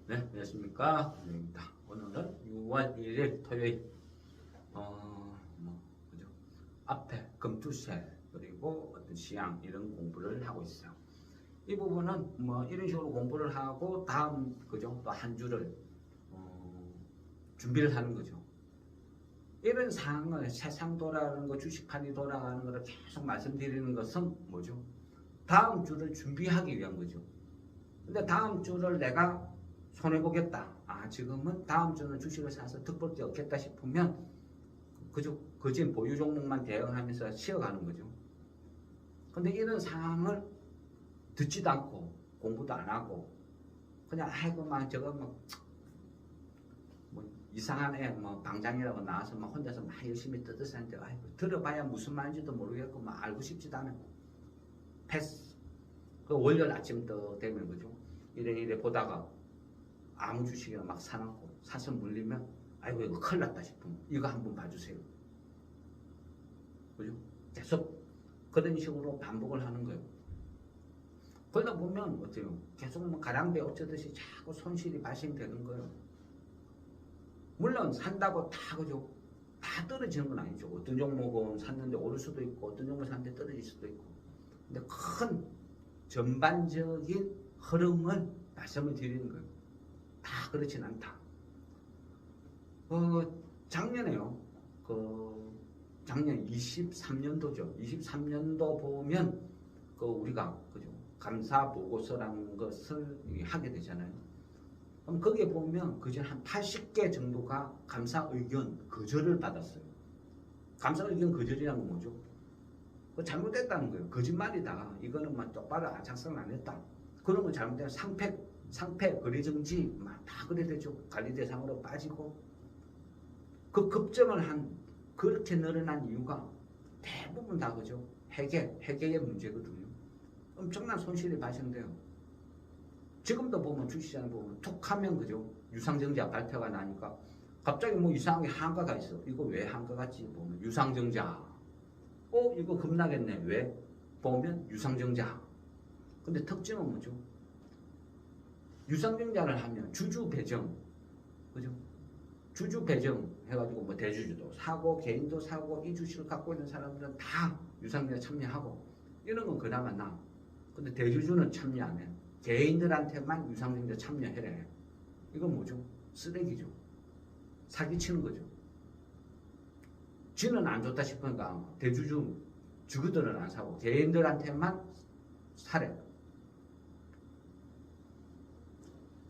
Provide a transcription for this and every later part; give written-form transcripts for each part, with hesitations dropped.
네, 안녕하십니까. 입니다. 오늘은 6월 1일 토요일, 그죠? 앞에 금투세, 그리고 어떤 시향, 이런 공부를 하고 있어요. 이 부분은 이런 식으로 공부를 하고, 다음, 그죠? 또 한 주를, 준비를 하는 거죠. 이런 상황을 세상 돌아가는 거, 주식판이 돌아가는 거를 계속 말씀드리는 것은 뭐죠? 다음 주를 준비하기 위한 거죠. 근데 다음 주를 내가 손해보겠다. 지금은 다음 주는 주식을 사서 득볼 게 없겠다 싶으면 그저 거진 보유 종목만 대응하면서 쉬어가는 거죠. 근데 이런 상황을 듣지도 않고 공부도 안 하고 그냥 아이고 막 저거 뭐 이상한 애 방장이라고 나와서 막 혼자서 막 열심히 떠드는데 아이고 들어봐야 무슨 말인지도 모르겠고 막 알고 싶지도 않아. 패스. 그 월요일 아침부터 되면 그죠. 이래 보다가 아무 주식이나 막 사놓고 사서 물리면 아이고 이거 큰일 났다 싶으면 이거 한번 봐주세요. 그죠? 계속 그런 식으로 반복을 하는 거예요. 그러다 보면 어때요? 계속 가랑비 어쩌듯이 자꾸 손실이 발생되는 거예요. 물론 산다고 다 그죠? 다 떨어지는 건 아니죠. 어떤 종목은 샀는데 오를 수도 있고 어떤 종목은 샀는데 떨어질 수도 있고. 근데 큰 전반적인 흐름을 말씀을 드리는 거예요. 다 그렇진 않다. 작년에요. 작년 23년도죠. 23년도 보면 우리가 그죠? 감사 보고서라는 것을 하게 되잖아요. 그럼 거기에 보면 그중 한 80개 정도가 감사 의견 거절을 받았어요. 감사 의견 거절이란 건 뭐죠? 잘못됐다는 거예요. 거짓말이다. 이거는 똑바로 작성을 안 했다. 그런 건 잘못된 상패 거래정지 다 그래 되죠. 관리 대상으로 빠지고 그 급증을 한 그렇게 늘어난 이유가 대부분 다 그죠. 회계의 문제거든요. 엄청난 손실이 발생돼요. 지금도 보면 주식시장 보면 툭하면 그죠. 유상증자 발표가 나니까 갑자기 이상하게 한가가 있어. 이거 왜 한가 같지? 보면 유상증자. 이거 급락했네. 왜? 보면 유상증자. 근데 특징은 뭐죠? 유상증자를 하면 주주 배정, 그죠? 주주 배정 해가지고 대주주도 사고 개인도 사고 이 주식을 갖고 있는 사람들은 다 유상증자 참여하고 이런 건 그나마 나. 근데 대주주는 참여 안 해. 개인들한테만 유상증자 참여해래. 이건 뭐죠? 쓰레기죠. 사기치는 거죠. 지는 안 좋다 싶으니까 대주주 주주들은 안 사고 개인들한테만 사래.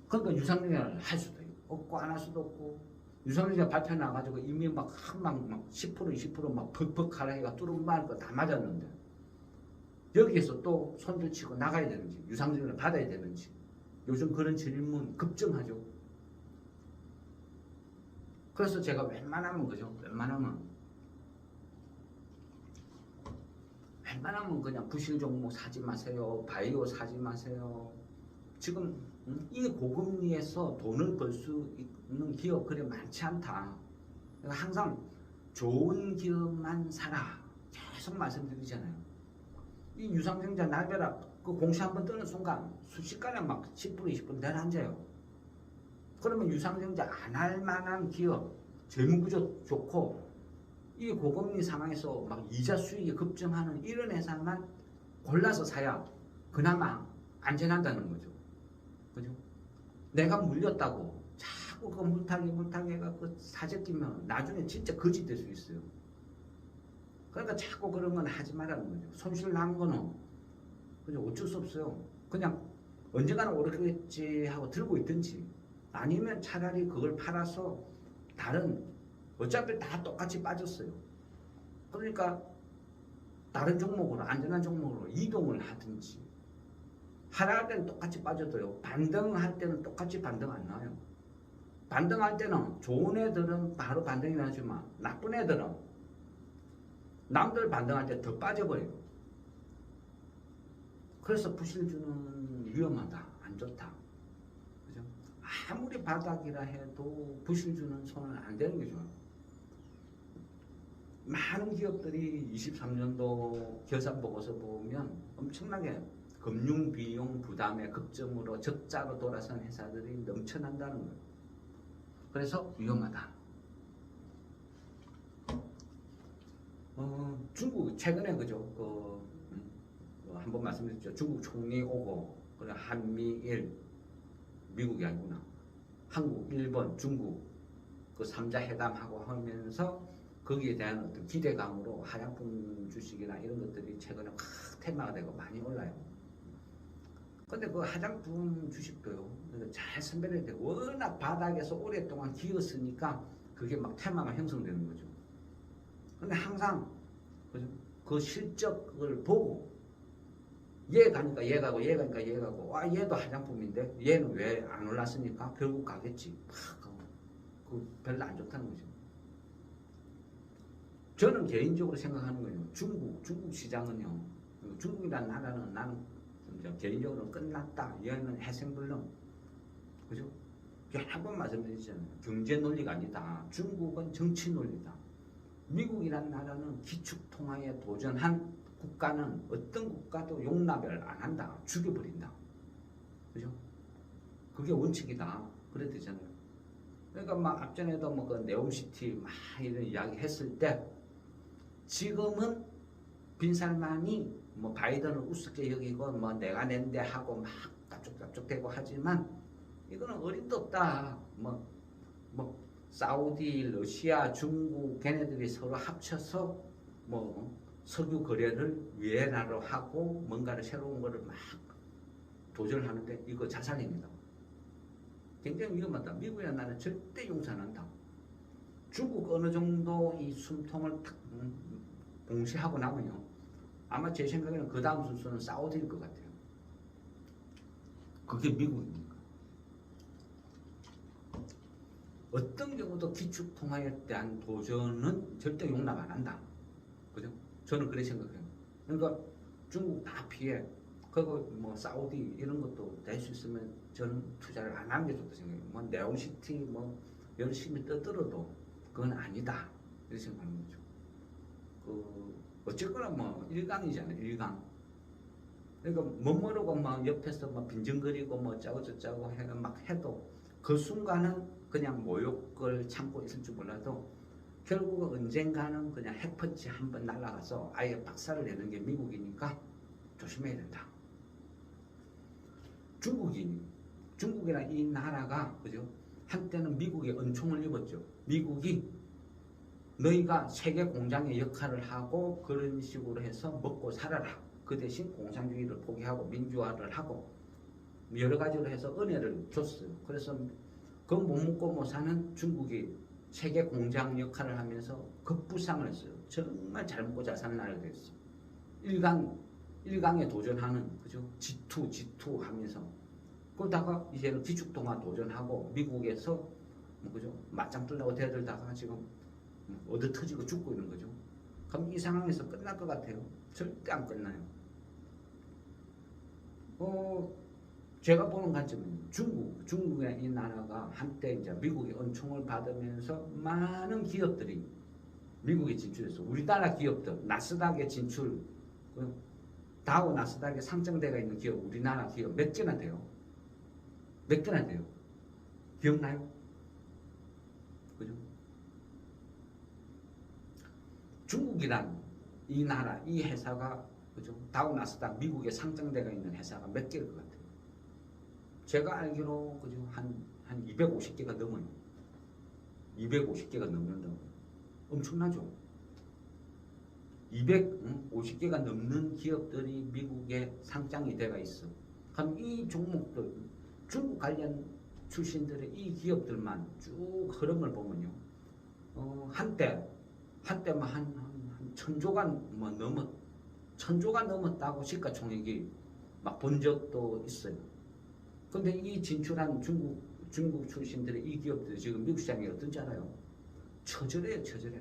그러니까 유상증자를 할 수도 없고 안 할 수도 없고 유상증자 발표 나가지고 이미 막 10% 20% 막 벅벅 하라니까 뚜루마할 거 다 맞았는데 여기에서 또 손들 치고 나가야 되는지 유상증자를 받아야 되는지 요즘 그런 질문 급증하죠. 그래서 제가 웬만하면 그죠. 웬만하면 그냥 부실 종목 사지 마세요. 바이오 사지 마세요. 지금 이 고금리에서 돈을 벌 수 있는 기업 그리 많지 않다. 그러니까 항상 좋은 기업만 사라. 계속 말씀드리잖아요. 이 유상증자 날벼락 공시 한번 뜨는 순간 순식간에 10% 20% 내려앉아요. 그러면 유상증자 안 할 만한 기업, 재무구조 좋고 이 고금리 상황에서 이자 수익이 급증하는 이런 회사만 골라서 사야 그나마 안전하다는 거죠. 그죠? 내가 물렸다고 자꾸 물타기 해갖고 사재끼면 나중에 진짜 거지 될 수 있어요. 그러니까 자꾸 그런 건 하지 말라는 거죠. 손실 난 거는 그냥 어쩔 수 없어요. 그냥 언젠가는 오르겠지 하고 들고 있든지 아니면 차라리 그걸 팔아서 다른 어차피 다 똑같이 빠졌어요. 그러니까 다른 종목으로 안전한 종목으로 이동을 하든지 하락할 때는 똑같이 빠져도요. 반등할 때는 똑같이 반등 안 나와요. 반등할 때는 좋은 애들은 바로 반등이 나지만 나쁜 애들은 남들 반등할 때 더 빠져버려요. 그래서 부실주는 위험하다. 안 좋다. 그죠? 아무리 바닥이라 해도 부실주는 손을 안 대는 게 좋아요. 많은 기업들이 23년도 결산 보고서 보면 엄청나게 금융 비용 부담의 극점으로 적자로 돌아선 회사들이 넘쳐난다는 거예요. 그래서 위험하다. 중국 최근에 그죠? 한번 말씀드렸죠. 중국 총리 오고 그래 한미일 미국이 아니구나. 한국, 일본, 중국 그 3자 회담하고 하면서 거기에 대한 어떤 기대감으로 화장품 주식이나 이런 것들이 최근에 확 테마가 되고 많이 올라요. 근데 그 화장품 주식도요, 잘 선별해야 되고, 워낙 바닥에서 오랫동안 기었으니까 그게 막 테마가 형성되는 거죠. 근데 항상 그 실적을 보고 얘 가니까 얘 가고 얘 가니까 얘 가고 얘도 화장품인데 얘는 왜 안 올랐으니까 결국 가겠지. 그 별로 안 좋다는 거죠. 저는 개인적으로 생각하는 거예요. 중국 시장은요. 중국이라는 나라는 나는 개인적으로 끝났다. 얘는 해생불능. 그죠? 여러 번 말씀드리잖아요. 경제 논리가 아니다. 중국은 정치 논리다. 미국이라는 나라는 기축통화에 도전한 국가는 어떤 국가도 용납을 안 한다. 죽여버린다. 그죠? 그게 원칙이다. 그랬잖아요. 그러니까 막 앞전에도 뭐 그 네옴시티 막 이런 이야기 했을 때 지금은 빈살만이 뭐 바이든을 우습게 여기고 뭐 내가 낸데 하고 막 깝죽깝죽대고 하지만 이거는 어림도 없다. 뭐 사우디, 러시아, 중국 걔네들이 서로 합쳐서 뭐 석유 거래를 위해라로 하고 뭔가를 새로운 거를 막 도전하는데 이거 자살입니다. 굉장히 위험하다. 미국이라는 나라는 절대 용서 안 한다. 중국 어느 정도 이 숨통을 탁 봉쇄하고 나면요. 아마 제 생각에는 그 다음 순서는 사우디일 것 같아요. 그게 미국입니까? 어떤 경우도 기축통화에 대한 도전은 절대 용납 안 한다. 그죠? 저는 그렇게 생각해요. 그러니까 중국 다 피해. 그거 뭐 사우디 이런 것도 될 수 있으면 저는 투자를 안 하는 게 좋다 생각해요. 뭐 네옴시티 뭐 열심히 떠들어도 그건 아니다. 이렇게 생각하는 거죠. 어쨌거나 뭐 일강이잖아요. 일강. 그러니까 못 모르고 막 옆에서 막 빈정거리고 뭐 짜고 저짜고 막 해도 그 순간은 그냥 모욕을 참고 있을 줄 몰라도 결국은 언젠가는 그냥 핵펀치 한번 날아가서 아예 박살을 내는 게 미국이니까 조심해야 된다. 중국이란 이 나라가 그죠? 한때는 미국의 은총을 입었죠. 미국이 너희가 세계 공장의 역할을 하고 그런 식으로 해서 먹고 살아라. 그 대신 공산주의를 포기하고 민주화를 하고 여러 가지로 해서 은혜를 줬어요. 그래서 그 못 먹고 못 사는 중국이 세계 공장 역할을 하면서 급부상을 했어요. 정말 잘 먹고 잘 사는 나라가 됐어요. 일강에 도전하는 그죠? G2 하면서 그러다가 이제는 기축통화 도전하고 미국에서 뭐 그죠? 맞짱 뜨려고 대들다가 지금 얻어 터지고 죽고 있는 거죠. 그럼 이 상황에서 끝날 것 같아요? 절대 안 끝나요. 제가 보는 관점은 중국의 이 나라가 한때 이제 미국의 은총을 받으면서 많은 기업들이 미국에 진출했어. 우리나라 기업들, 나스닥에 진출, 다우 나스닥에 상장되어 있는 기업, 우리나라 기업 몇 개나 돼요? 몇 개나 돼요? 기억나요? 그죠? 중국이란 이 나라, 이 회사가 그죠? 다우 나스닥 미국에 상장되어 있는 회사가 몇 개일 것 같아요? 제가 알기로 그죠? 한 250개가 넘어요. 250개가 넘는다고. 엄청나죠? 250개가 넘는 기업들이 미국에 상장이 돼가 있어. 그럼 이 종목들, 중국 관련 출신들의 이 기업들만 쭉 흐름을 보면요. 한때 뭐 한 천조가 뭐 천조가 넘었다고 시가총액이 막 본 적도 있어요. 근데 이 진출한 중국 출신들의 이 기업들이 지금 미국 시장이 어떤지 알아요? 처절해요, 처절해.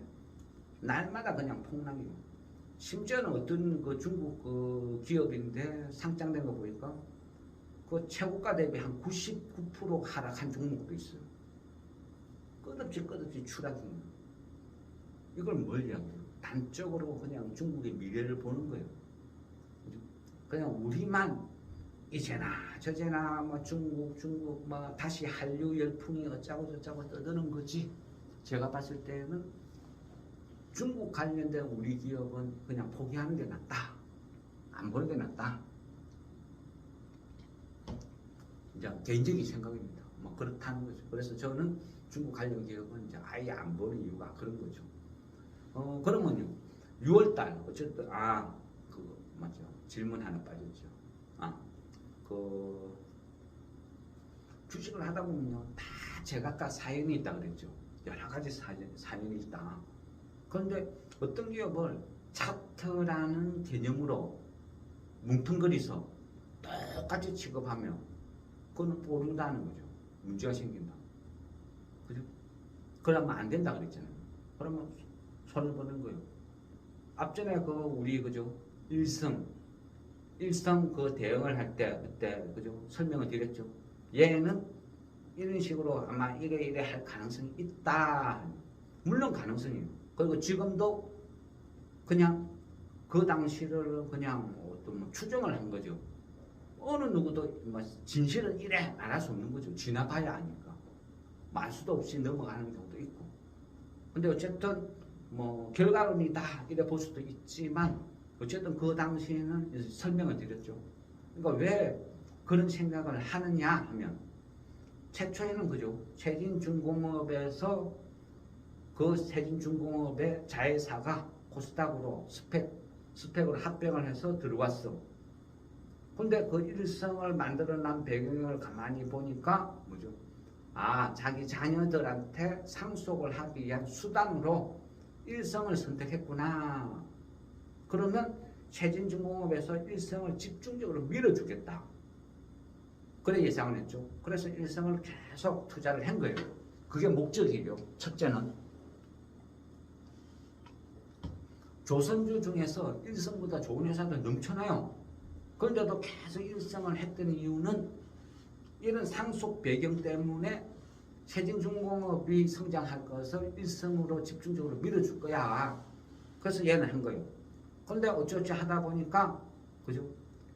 날마다 그냥 폭락이에요. 심지어는 어떤 그 중국 그 기업인데 상장된 거 보니까 그 최고가 대비 한 99% 하락한 종목도 있어요. 끝없이 추락입니다. 이걸 뭘 이야기해요? 단적으로 그냥 중국의 미래를 보는 거예요. 그냥 우리만 이제나 저제나 뭐 중국 뭐 다시 한류 열풍이 어쩌고 저쩌고 떠드는 거지. 제가 봤을 때는 중국 관련된 우리 기업은 그냥 포기하는 게 낫다. 안 보는 게 낫다. 이제 개인적인 생각입니다. 뭐 그렇다는 거죠. 그래서 저는 중국 관련 기업은 이제 아예 안 보는 이유가 그런 거죠. 그러면요. 6월달 어쨌든 그거 맞죠. 질문 하나 빠졌죠. 그 주식을 하다 보면요. 다 제각각 사연이 있다 그랬죠. 여러 가지 사연이 있다. 그런데 어떤 기업을 차트라는 개념으로 뭉텅거리서 똑같이 취급하면 그건 모른다는 거죠. 문제가 생긴다. 그죠? 그러면 안 된다 그랬잖아요. 그러면 손을 보는 거예요. 앞전에 우리 그죠? 일성 그 대응을 할 때 그때 그죠? 설명을 드렸죠. 얘는 이런 식으로 아마 이래 할 가능성이 있다. 물론 가능성이에요. 그리고 지금도 그냥 그 당시를 그냥 뭐 추정을 한 거죠. 어느 누구도 뭐 진실은 이래 말할 수 없는 거죠. 지나봐야 아니까. 말 수도 없이 넘어가는 경우도 있고. 근데 어쨌든 뭐 결과론이다 이래 볼 수도 있지만 어쨌든 그 당시에는 설명을 드렸죠. 그러니까 왜 그런 생각을 하느냐 하면 최초에는 그죠. 세진중공업에서 그 세진중공업의 자회사가 코스닥으로 스펙으로 합병을 해서 들어왔어. 근데 그 일성을 만들어낸 배경을 가만히 보니까 뭐죠? 자기 자녀들한테 상속을 하기 위한 수단으로 일성을 선택했구나. 그러면 세진중공업에서 일성을 집중적으로 밀어주겠다. 그래 예상을 했죠. 그래서 일성을 계속 투자를 한 거예요. 그게 목적이에요. 첫째는 조선주 중에서 일성보다 좋은 회사들 넘쳐나요. 그런데도 계속 일성을 했던 이유는 이런 상속 배경 때문에 세진중공업이 성장할 것을 일성으로 집중적으로 밀어줄 거야. 그래서 얘는 한 거예요. 그런데 어쩌지 하다 보니까 그죠?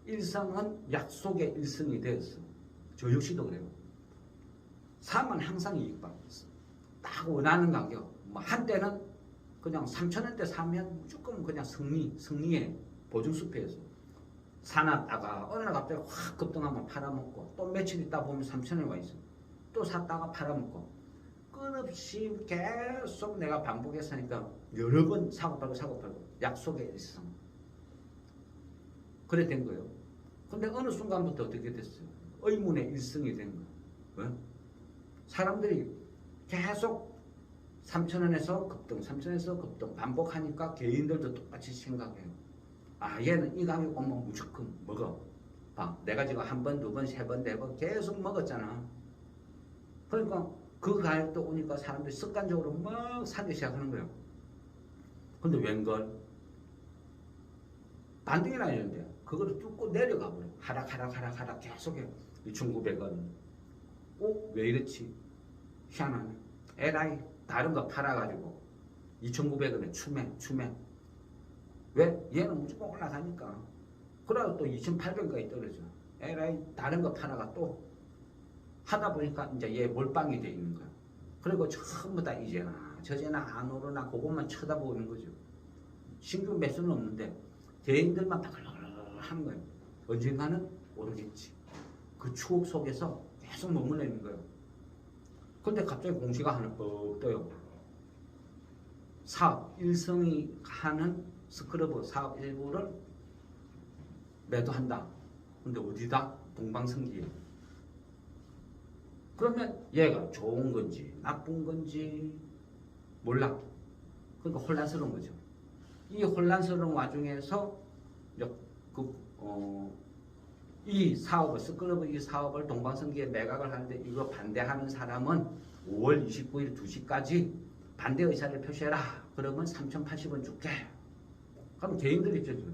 일성은 약속의 일성이 되었어. 저 역시도 그래요. 사면 항상 이익받았어. 딱 원하는 가격. 뭐 한때는 그냥 3,000원대 사면 무조건 그냥 승리해. 보증수표에서. 사놨다가 어느 날 갑자기 확 급등하면 팔아먹고 또 며칠 있다 보면 3,000원에 와 있어. 또 샀다가 팔아먹고 끝없이 계속 내가 반복했으니까 여러 번 사고 팔고 약속의 일성. 그래 된 거예요. 근데 어느 순간부터 어떻게 됐어요? 의문의 일성이 된 거예요. 왜? 사람들이 계속 3,000원에서 급등, 3,000원에서 급등 반복하니까 개인들도 똑같이 생각해요. 얘는 이 가격 오면 무조건 먹어. 내가 지금 한 번, 두 번, 세 번, 네 번 계속 먹었잖아. 그러니까 그 가격도 오니까 사람들이 습관적으로 막 사기 시작하는 거예요. 근데 웬걸? 반등이 나는데 그거를 뚫고 내려가 버려. 하락 계속해요. 2,900원. 왜 이렇지? 희한하네. 에라이 다른 거 팔아가지고 2,900원에 추매. 왜? 얘는 무조건 올라가니까. 그러다 또 2,800원까지 떨어져. 에라이 다른 거 팔아가 또 하다 보니까 이제 얘 몰빵이 돼 있는 거야. 그리고 전부 다 이제나 저제나 안 오르나 그것만 쳐다보는 거죠. 신규 매수는 없는데 개인들만 바글바글 하는 거예요. 언젠가는 오르겠지. 그 추억 속에서 계속 머물러있는 거예요. 근데 갑자기 공시가 하나 뻑 떠요. 사업 일성이 하는 스크러브 사업 일부를 매도한다. 근데 어디다? 동방성기에. 그러면 얘가 좋은 건지 나쁜 건지 몰라. 그러니까 혼란스러운 거죠. 이 혼란스러운 와중에서 이 사업을 스크러브 이 사업을 동방성기에 매각을 하는데 이거 반대하는 사람은 5월 29일 2시까지 반대 의사를 표시해라. 그러면 3,080원 줄게. 그럼 개인들 입장에서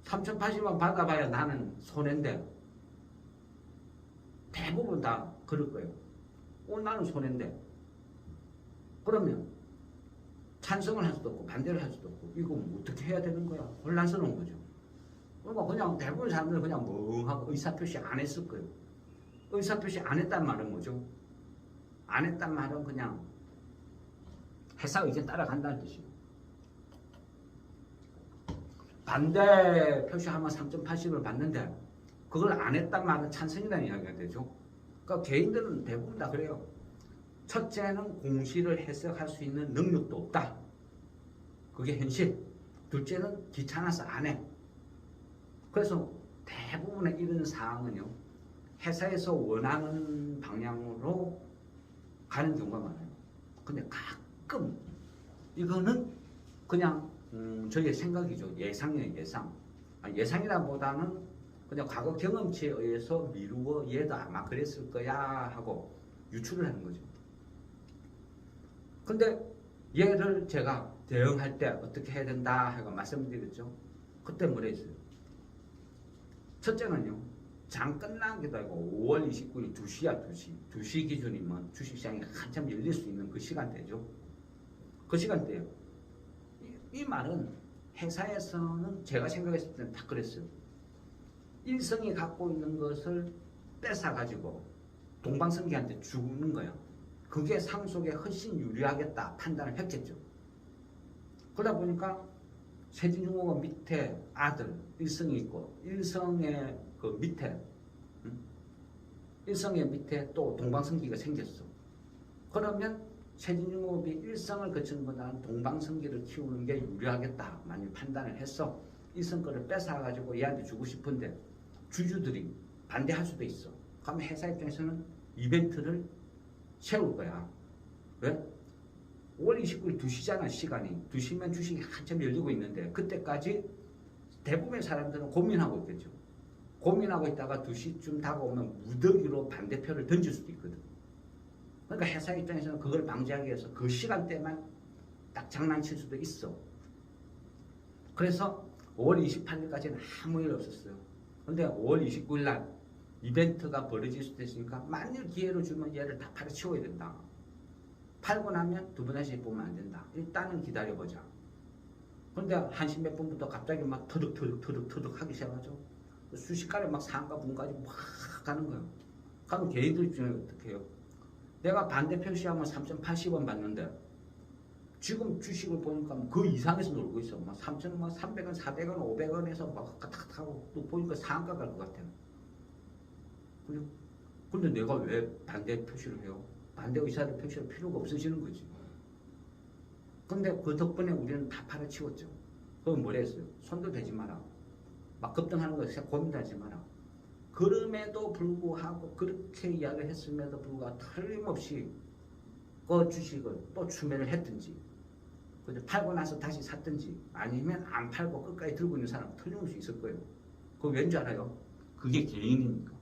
3,080원 받아봐야 나는 손해인데 대부분 다 그럴 거예요. 나는 손해인데. 그러면 찬성을 할 수도 없고 반대를 할 수도 없고 이거 어떻게 해야 되는 거야? 혼란스러운 거죠. 그러니까 그냥 대부분 사람들은 그냥 멍하고 의사표시 안 했을 거예요. 의사표시 안 했단 말은 뭐죠? 안 했단 말은 그냥 회사 의견 따라간다는 뜻이에요. 반대 표시하면 3.80을 받는데 그걸 안 했단 말은 찬성이라는 이야기가 되죠. 그러니까 개인들은 대부분 다 그래요. 첫째는 공시를 해석할 수 있는 능력도 없다. 그게 현실. 둘째는 귀찮아서 안 해. 그래서 대부분의 이런 사항은요, 회사에서 원하는 방향으로 가는 경우가 많아요. 근데 가끔 이거는 그냥 저희의 생각이죠. 예상이에요, 예상. 예상이라보다는 그냥 과거 경험치에 의해서 미루어 얘도 아마 그랬을 거야 하고 유추를 하는 거죠. 근데 얘를 제가 대응할 때 어떻게 해야 된다 하고 말씀드렸죠. 그때 뭐라 했어요? 첫째는요, 장 끝나기도 하고 5월 29일 2시야 2시. 2시 기준이면 주식시장이 한참 열릴 수 있는 그 시간대죠. 그 시간대예요. 이 말은 회사에서는 제가 생각했을 때는 다 그랬어요. 일성이 갖고 있는 것을 뺏어가지고 동방성기한테 주는 거야. 그게 상속에 훨씬 유리하겠다 판단을 했겠죠. 그러다 보니까 세진중공업 밑에 아들 일성이 있고 일성의 그 밑에 일성의 밑에 또 동방성기가 생겼어. 그러면 세진중공업이 일성을 거치는 것보다는 동방성기를 키우는 게 유리하겠다 많이 판단을 했어. 일성 거를 뺏어가지고 얘한테 주고 싶은데 주주들이 반대할 수도 있어. 그러면 회사 입장에서는 이벤트를 세울 거야. 왜? 5월 29일 2시잖아 시간이. 2시면 주식이 한참 열리고 있는데 그때까지 대부분의 사람들은 고민하고 있겠죠. 고민하고 있다가 2시쯤 다가오면 무더기로 반대표를 던질 수도 있거든. 그러니까 회사 입장에서는 그걸 방지하기 위해서 그 시간대만 딱 장난칠 수도 있어. 그래서 5월 28일까지는 아무 일 없었어요. 근데 5월 29일 날 이벤트가 벌어질 수도 있으니까 만일 기회를 주면 얘를 다 팔아치워야 된다. 팔고 나면 두 번 다시 보면 안 된다. 일단은 기다려보자. 그런데 1시 몇 분부터 갑자기 막 터득 하기 시작하죠. 순식간에 막 상가 분까지 막 가는 거예요. 그럼 개인들 입장에 어떻게 해요? 내가 반대 표시하면 3.80원 받는데 지금 주식을 보니까 그 이상에서 놀고 있어. 막 3,000원, 300원, 400원, 500원에서 막 탁탁하고 또 보니까 상가 갈 것 같아요. 근데 내가 왜 반대 표시를 해요? 반대 의사를 표시할 필요가 없어지는 거지. 근데 그 덕분에 우리는 다 팔아치웠죠. 그럼 뭐라 했어요? 손도 대지 마라. 막 급등하는 거 고민하지 마라. 그럼에도 불구하고 그렇게 이야기를 했음에도 불구하고 틀림없이 그 주식을 또 추매를 했든지 팔고 나서 다시 샀든지 아니면 안 팔고 끝까지 들고 있는 사람 틀림없이 있을 거예요. 그거 왠지 알아요? 그게 개인이니까.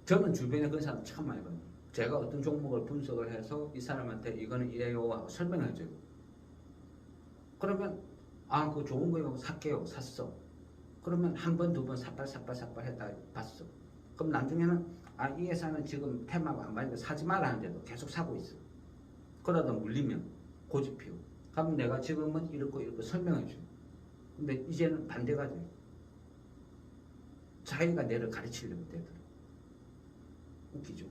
저는 주변에 그런 사람 참 많이 봐요. 제가 어떤 종목을 분석을 해서 이 사람한테 이거는 이래요 하고 설명을 해줘요. 그러면 그거 좋은 거예요. 살게요. 샀어. 그러면 한 번, 두 번 삿발 했다 봤어. 그럼 나중에는 이 회사는 지금 테마가 안 맞으니까 사지 말라 하는데도 계속 사고 있어. 그러다 물리면 고집피워. 그럼 내가 지금은 이렇고 설명해 줘요. 근데 이제는 반대가 돼요. 자기가 내를 가르치려고 되더라고요. 웃기죠.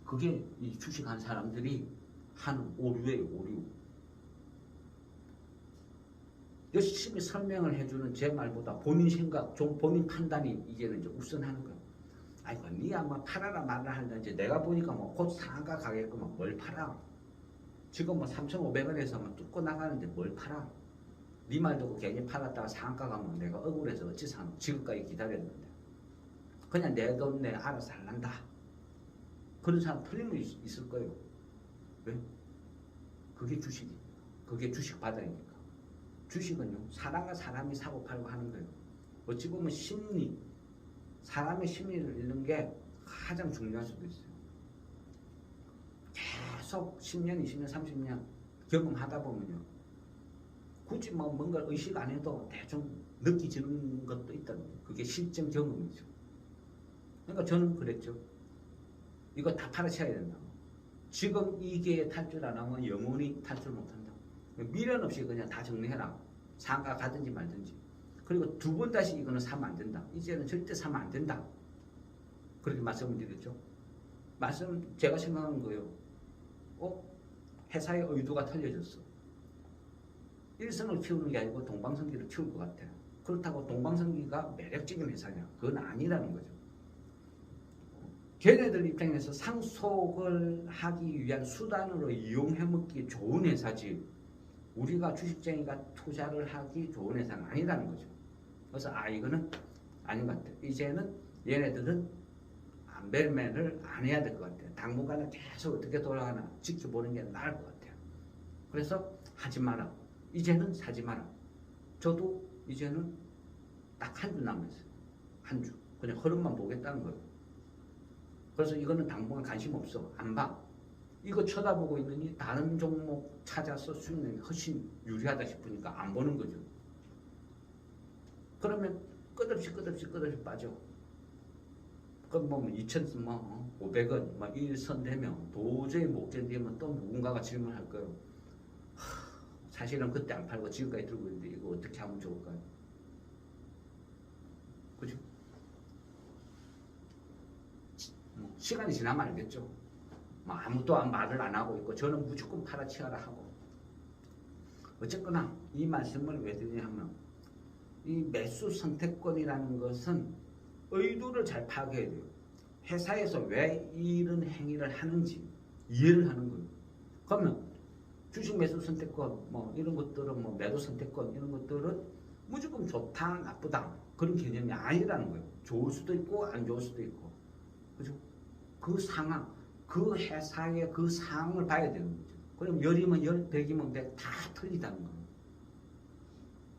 그게 이 주식한 사람들이 하는 오류예요, 오류. 열심히 설명을 해주는 제 말보다 본인 생각, 본인 판단이 이제는 이제 우선하는 거예요. 아이고, 니야 뭐 팔아라 말라 하는지 내가 보니까 뭐 곧 상가 가겠구만 뭘 팔아. 지금 뭐 3,500원에서 뭐 뚫고 나가는데 뭘 팔아. 니 말 듣고 괜히 팔았다가 상가 가면 내가 억울해서 어찌 사노. 지금까지 기다렸는데. 그냥 내 돈 내 알아서 할란다. 그런 사람 틀림없이 있을 거예요. 왜? 그게 주식이. 그게 주식 바닥이니까. 주식은요, 사람과 사람이 사고 팔고 하는 거예요. 어찌 보면 심리, 사람의 심리를 읽는 게 가장 중요할 수도 있어요. 계속 10년, 20년, 30년 경험하다 보면요. 굳이 뭐 뭔가 의식 안 해도 대충 느끼지는 것도 있다는 거예요. 그게 실전 경험이죠. 그러니까 저는 그랬죠. 이거 다 팔아쳐야 된다. 지금 이 기회에 탈출 안 하면 영원히 탈출 못 한다. 미련 없이 그냥 다 정리해라. 상가 가든지 말든지. 그리고 두 번 다시 이거는 사면 안 된다. 이제는 절대 사면 안 된다. 그렇게 말씀을 드렸죠. 제가 생각하는 거예요. 회사의 의도가 틀려졌어. 일성을 키우는 게 아니고 동방성기를 키울 것 같아. 그렇다고 동방성기가 매력적인 회사냐? 그건 아니라는 거죠. 걔네들 입장에서 상속을 하기 위한 수단으로 이용해먹기 좋은 회사지 우리가 주식쟁이가 투자를 하기 좋은 회사는 아니라는 거죠. 그래서 이거는 아닌 것 같아요. 이제는 얘네들은 매매를 안 해야 될 것 같아요. 당분간은 계속 어떻게 돌아가나 지켜보는 게 나을 것 같아요. 그래서 하지 마라. 이제는 사지 마라. 저도 이제는 딱 한 주 남았어요. 한 주. 그냥 흐름만 보겠다는 거예요. 그래서 이거는 당분간 관심 없어. 안 봐. 이거 쳐다보고 있느니 다른 종목 찾아서 수익률이 훨씬 유리하다 싶으니까 안 보는 거죠. 그러면 끝없이 빠져. 그럼 뭐 2,500원 일선 되면 도저히 못 견디면 또 누군가가 질문할 거예요. 사실은 그때 안 팔고 지금까지 들고 있는데 이거 어떻게 하면 좋을까요? 그죠? 시간이 지나면 알겠죠. 아무도 말을 안 하고 있고 저는 무조건 팔아치워라 하고. 어쨌거나 이 말씀을 왜 드리냐면 이 매수 선택권이라는 것은 의도를 잘 파악해야 돼요. 회사에서 왜 이런 행위를 하는지 이해를 하는 거예요. 그러면 주식 매수 선택권 이런 것들은 매도 선택권 이런 것들은 무조건 좋다 나쁘다 그런 개념이 아니라는 거예요. 좋을 수도 있고 안 좋을 수도 있고. 그죠? 그 상황, 그 회사의 그 상황을 봐야 되는 거죠. 그럼 10이면 10, 100이면 100 다 틀리다는 거예요.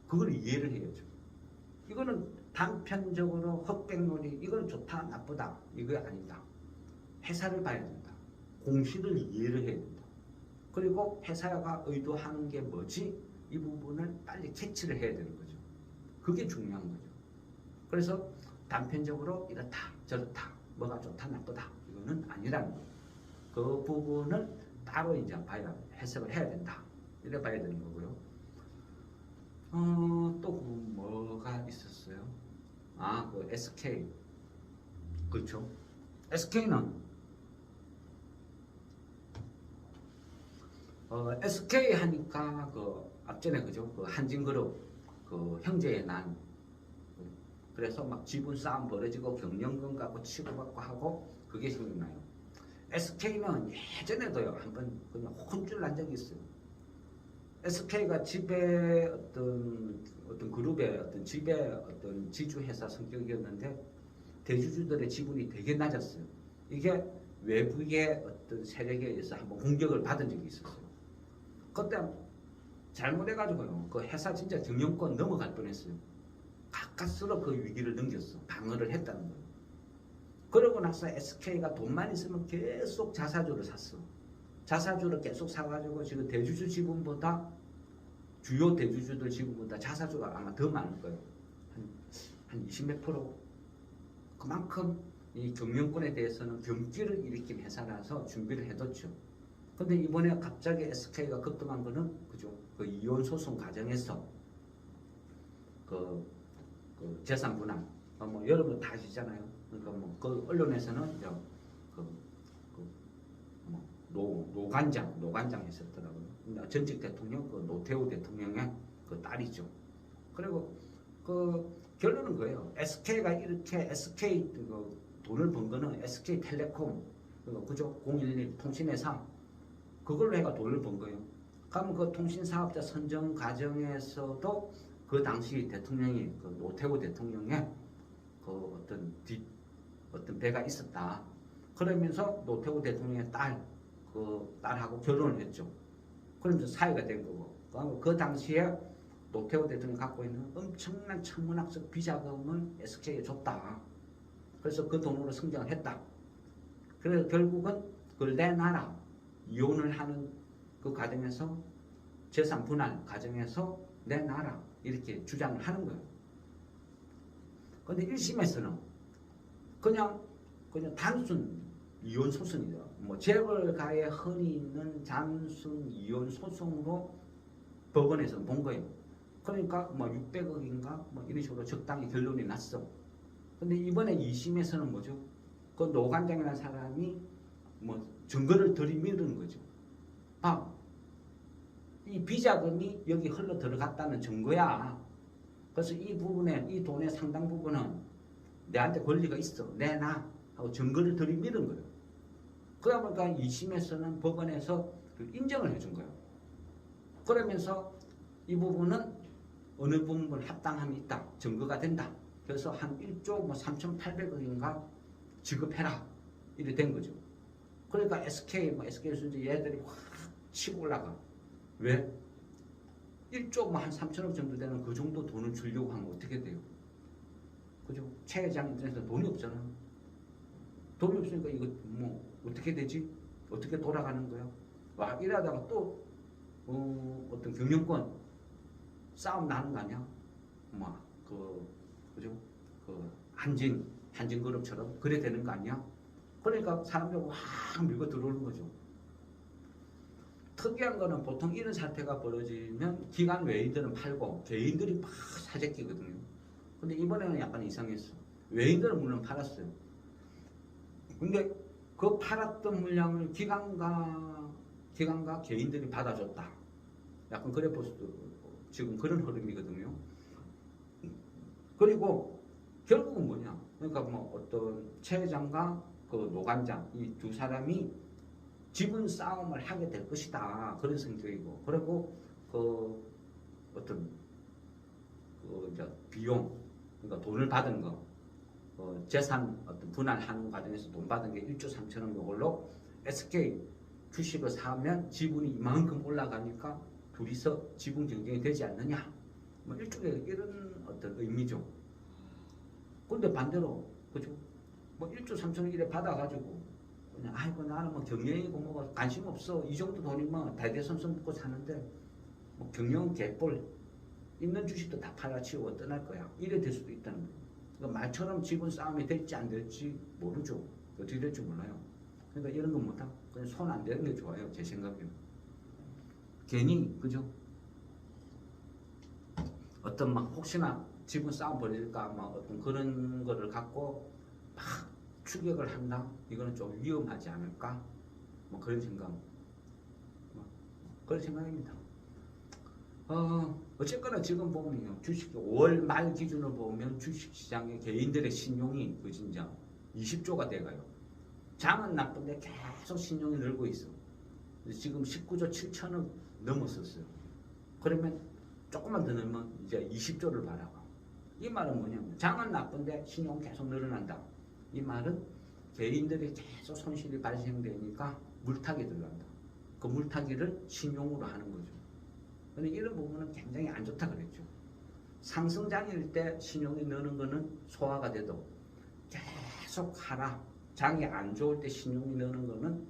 그걸 이해를 해야죠. 이거는 단편적으로 흑백놀이 이건 좋다 나쁘다 이거 아니다. 회사를 봐야 된다. 공시를 이해를 해야 된다. 그리고 회사가 의도하는 게 뭐지? 이 부분을 빨리 캐치를 해야 되는 거죠. 그게 중요한 거죠. 그래서 단편적으로 이렇다 저렇다 뭐가 좋다 나쁘다 이거는 아니라는 거예요. 그 부분을 따로 이제 봐야 해석을 해야 된다. 이래 봐야 되는 거고요. 또 뭐가 있었어요? 그 SK. 그렇죠. SK는 SK 하니까 앞전에 그죠? 한진그룹 형제의 난. 그래서 지분 싸움 벌어지고 경영권 갖고 치고받고 하고 그게 생각나요. SK는 예전에도요 한번 그냥 혼쭐 난 적이 있어요. SK가 집에 어떤 그룹의 어떤 집의 어떤 지주회사 성격이었는데 대주주들의 지분이 되게 낮았어요. 이게 외부의 어떤 세력에 의해서 한번 공격을 받은 적이 있었어요. 그때 잘못해가지고요 그 회사 진짜 경영권 넘어갈 뻔했어요. 가까스로 그 위기를 넘겼어. 방어를 했다는 거예요. 그러고 나서 SK가 돈만 있으면 계속 자사주를 샀어. 자사주를 계속 사가지고 지금 대주주 지분보다 주요 대주주들 지분보다 자사주가 아마 더 많을 거예요. 한 20몇 %. 그만큼 이 경영권에 대해서는 경기를 일으킨 회사라서 준비를 해뒀죠. 근데 이번에 갑자기 SK가 급등한 거는 그죠? 그 이혼 소송 과정에서 그 재산 분할 여러분 다 아시잖아요. 그러니까 그 언론에서는 노관장 했었더라고요. 전직 대통령 노태우 대통령의 딸이죠. 그리고 결론은 그예요. SK가 이렇게 SK 돈을 번 거는 SK텔레콤 그죠? 011 통신회사 그걸로 해가 돈을 번 거예요. 그러면 그 통신사업자 선정 과정에서도 그 당시 대통령이 노태우 대통령의 어떤 배가 있었다. 그러면서 노태우 대통령의 딸하고 결혼을 했죠. 그러면서 사회가 된 거고. 그 당시에 노태우 대통령이 갖고 있는 엄청난 천문학적 비자금을 SK에 줬다. 그래서 그 돈으로 성장을 했다. 그래서 결국은 그걸 내놔라. 이혼을 하는 그 과정에서 재산 분할 과정에서 내놔라. 이렇게 주장을 하는 거예요. 근데 1심에서는 그냥 단순 이혼 소송이죠. 재벌가의 흔히 있는 단순 이혼 소송으로 법원에서 본 거예요. 그러니까 뭐 600억인가 뭐 이런 식으로 적당히 결론이 났어. 근데 이번에 2심에서는 뭐죠? 그 노관장이라는 사람이 뭐 증거를 들이밀은 거죠. 이 비자금이 여기 흘러 들어갔다는 증거야. 그래서 이 부분에, 이 돈의 상당 부분은 내한테 권리가 있어. 내놔. 하고 증거를 들이밀은 거예요. 그러다 보니까 2심에서는 법원에서 인정을 해준 거예요. 그러면서 이 부분은 어느 부분 합당함이 있다. 증거가 된다. 그래서 한 1조 뭐 3,800억인가 지급해라. 이렇게 된 거죠. 그러니까 SK순지 얘들이 확 치고 올라가. 왜? 1조 뭐 한 3천억 정도 되는 그 정도 돈을 주려고 하면 어떻게 돼요? 그죠? 최 회장 입장에서 돈이 없잖아. 돈이 없으니까 이거 뭐 어떻게 되지? 어떻게 돌아가는 거야? 와, 이러다가 또 어떤 경영권 싸움 나는 거 아니야? 그죠? 한진그룹처럼 그래 되는 거 아니야? 그러니까 사람들 확 밀고 들어오는 거죠. 특이한 거는 보통 이런 사태가 벌어지면 기관 외인들은 팔고 개인들이 막 사재기거든요. 근데 이번에는 약간 이상했어. 외인들은 물론 팔았어요. 근데 그 팔았던 물량을 기관과 개인들이 받아줬다. 약간 그래 볼 수도 지금 그런 흐름이거든요. 그리고 결국은 뭐냐? 그러니까 뭐 어떤 최 회장과 그 노관장 이 두 사람이 지분 싸움을 하게 될 것이다. 그런 성격이고, 그리고 그 어떤 그 이제 비용, 그러니까 돈을 받은 거, 재산 어떤 분할하는 과정에서 돈 받은 게 1조 3천억 이걸로 SK 주식을 사면 지분이 이만큼 올라가니까 둘이서 지분 경쟁이 되지 않느냐. 뭐 일종의 이런 어떤 의미죠. 그런데 반대로 그죠? 뭐 1조 3천억 이래 받아가지고 그냥 아이고 나는 뭐 경영이고 뭐 관심 없어. 이 정도 돈이면 대대손손 먹고 사는데 뭐 경영 개뿔 있는 주식도 다 팔아치우고 떠날 거야. 이래 될 수도 있다는 거예요. 그러니까 말처럼 지분 싸움이 될지 안 될지 모르죠. 어떻게 될지 몰라요. 그러니까 이런 거 못하 그냥 손 안 대는 게 좋아요. 제 생각에는. 괜히 그죠? 어떤 막 혹시나 지분 싸움 벌릴까 막 어떤 그런 거를 갖고 막 추격을 한다? 이거는 좀 위험하지 않을까? 뭐 그런 생각. 그런 생각입니다. 어쨌거나 지금 보면요. 주식 5월 말 기준으로 보면 주식시장의 개인들의 신용이 그 진짜 20조가 돼가요. 장은 나쁜데 계속 신용이 늘고 있어. 지금 19조 7천억 넘었었어요. 그러면 조금만 더 넣으면 이제 20조를 바라봐. 이 말은 뭐냐면 장은 나쁜데 신용 계속 늘어난다. 이 말은 개인들이 계속 손실이 발생되니까 물타기 들어간다. 그 물타기를 신용으로 하는 거죠. 근데 이런 부분은 굉장히 안 좋다 그랬죠. 상승장일 때 신용이 느는 거는 소화가 돼도 계속 하락, 장이 안 좋을 때 신용이 느는 거는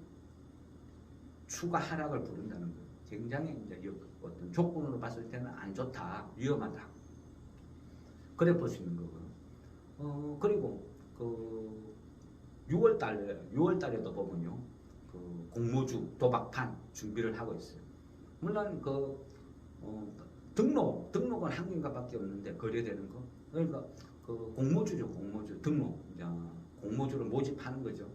추가 하락을 부른다는 거예요. 굉장히 이제 어떤 조건으로 봤을 때는 안 좋다, 위험하다. 그래 볼 수 있는 거고요. 그리고 그 6월 달에도 보면요. 그 공모주 도박판 준비를 하고 있어요. 물론 등록은 한 개인가밖에 없는데 거래되는 거. 그러니까 그 공모주죠, 공모주 등록. 이제 공모주를 모집하는 거죠.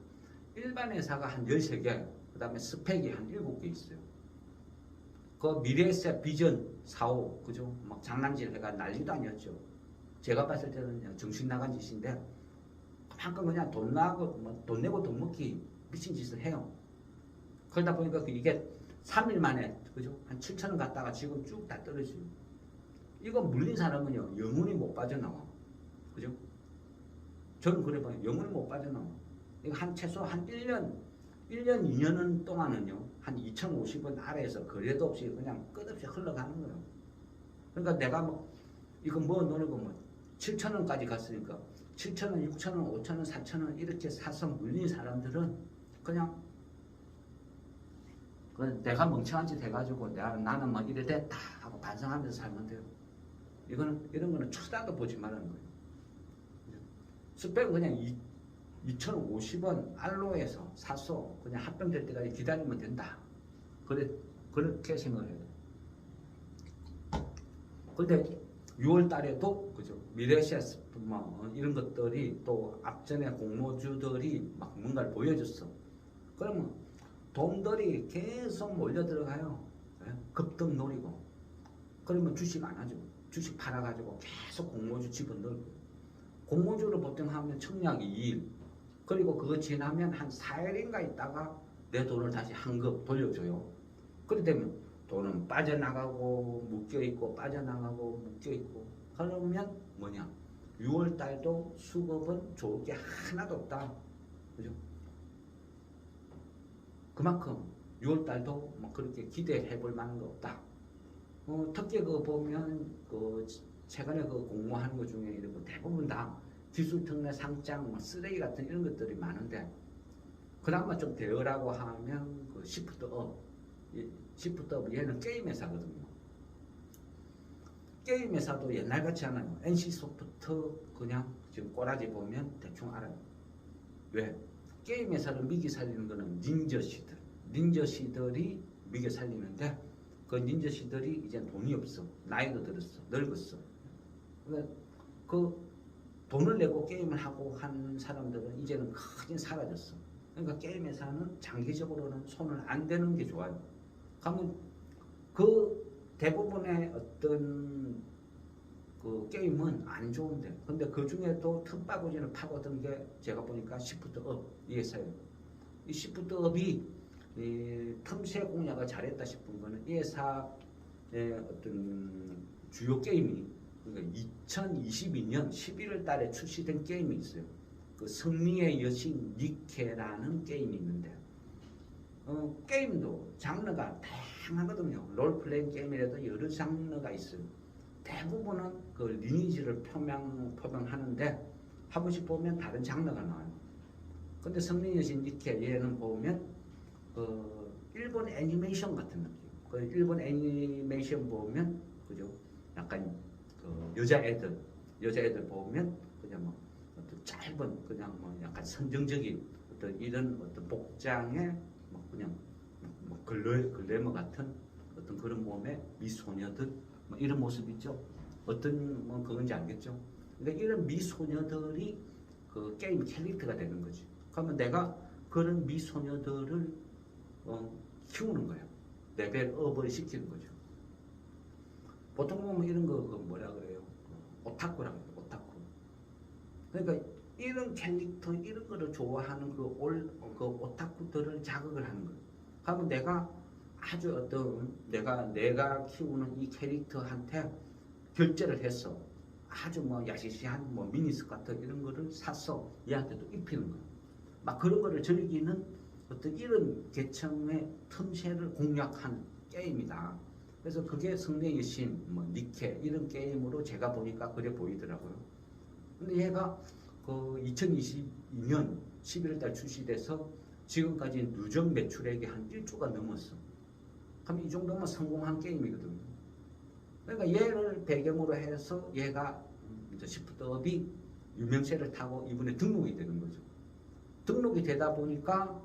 일반 회사가 한 13개, 그다음에 스펙이 한 7개 있어요. 그 미래에셋 비전 4호, 그죠? 막 장난질 해가 난리도 아니었죠. 제가 봤을 때는 그냥 정신 나간 짓인데 그만큼 그냥 돈 내고 돈 먹기 미친 짓을 해요. 그러다 보니까 이게 3일 만에 그죠? 한 7천원 갔다가 지금 쭉 다 떨어지고. 이거 물린 사람은요 영원히 못 빠져나와. 그죠? 저는 그래 봐요. 영원히 못 빠져나와. 이거 최소 한 1년 2년 동안은요 한 2,050원 아래에서 거래도 없이 그냥 끝없이 흘러가는 거예요. 그러니까 내가 이거 노리고 7,000원까지 갔으니까 7,000원, 6,000원, 5,000원, 4,000원 이렇게 사서 물린 사람들은 그냥 내가 멍청한 짓 해가지고 나는 뭐 이래 됐다 하고 반성하면서 살면 돼요. 이런 거는 쳐다도 보지 말라는 거예요. 스펙은 그냥 2,050원 알로에서 사서 그냥 합병될 때까지 기다리면 된다. 그렇게 생각해요. 근데 6월 달에도 그죠? 미래시아스 뭐 이런 것들이 또 앞전에 공모주들이 막 뭔가를 보여줬어. 그러면 돈들이 계속 몰려 들어가요. 예? 급등 노리고. 그러면 주식 안 하죠. 주식 팔아가지고 계속 공모주 집어넣고. 공모주를 보통 하면 청약이 2일. 그리고 그거 지나면 한 4일인가 있다가 내 돈을 다시 한급 돌려줘요. 그렇게 되면 돈은 빠져나가고 묶여있고 빠져나가고 묶여있고. 그러면 뭐냐? 6월 달도 수급은 좋을 게 하나도 없다. 그죠? 그만큼 6월 달도 뭐 그렇게 기대해 볼 만한 거 없다. 특히 그 보면 그 최근에 그 공모하는 것 중에 이런 대부분 다 기술특례 상장 뭐 쓰레기 같은 이런 것들이 많은데 그나마 좀 대여라고 하면 그 시프트업. 시프트업 얘는 게임 회사거든요. 게임 회사도 옛날 같지 않아요. NC소프트 그냥 지금 꼬라지 보면 대충 알아요. 왜? 게임 회사를 미기 살리는 거는 닌저씨들. 닌저씨들이 미기 살리는데 그 닌저씨들이 이제 돈이 없어. 나이도 들었어. 늙었어. 그러니까 그 돈을 내고 게임을 하고 한 사람들은 이제는 크게 사라졌어. 그러니까 게임 회사는 장기적으로는 손을 안 대는 게 좋아요. 그러면 그 대부분의 어떤 그 게임은 안 좋은데 근데 그 중에도 틈바구니를 파고든 게 제가 보니까 시프트업 이 회사예요. 이 시프트업이 이 틈새 공략을 잘했다 싶은 거는 이 회사의 어떤 주요 게임이 그러니까 2022년 11월 달에 출시된 게임이 있어요. 그 승리의 여신 니케라는 게임이 있는데 게임도 장르가 다양하거든요. 롤플레잉 게임이라도 여러 장르가 있어요. 대부분은 그 리니지를 표명하는데 한 번씩 보면 다른 장르가 나와요. 근데 승리의 여신 니케 얘는 보면 일본 애니메이션 같은 느낌. 그 일본 애니메이션 보면 그죠? 약간 여자애들 보면 그냥 뭐 어떤 짧은 그냥 뭐 약간 선정적인 어떤 이런 어떤 복장에 뭐 그냥 뭐 글래머 같은 어떤 그런 몸의 미소녀들 뭐 이런 모습 있죠. 어떤 뭐 그건지 알겠죠. 그러니까 이런 미소녀들이 그 게임 캐릭터가 되는 거지. 그러면 내가 그런 미소녀들을 키우는 거예요. 레벨업을 시키는 거죠. 보통 보면 이런 거 뭐라 그래요? 오타쿠라고 해요. 오타쿠. 그러니까 이런 캐릭터 이런 거를 좋아하는 그 오타쿠들을 자극을 하는 거예요. 그러면 내가 아주 어떤 내가 키우는 이 캐릭터한테 결제를 했어. 아주 뭐 야시시한 뭐 미니스커트 이런 거를 샀어. 얘한테도 입히는 거예요. 막 그런 거를 즐기는 어떤 이런 계층의 틈새를 공략한 게임이다. 그래서 그게 승리의 신, 뭐 니케 이런 게임으로 제가 보니까 그래 보이더라고요. 근데 얘가 그 2022년 11월달 출시돼서 지금까지 누적 매출액이 한 1조가 넘었어. 그럼 이 정도면 성공한 게임이거든요. 그러니까 얘를 배경으로 해서 얘가 이제 시프트업이 유명세를 타고 이번에 등록이 되는 거죠. 등록이 되다 보니까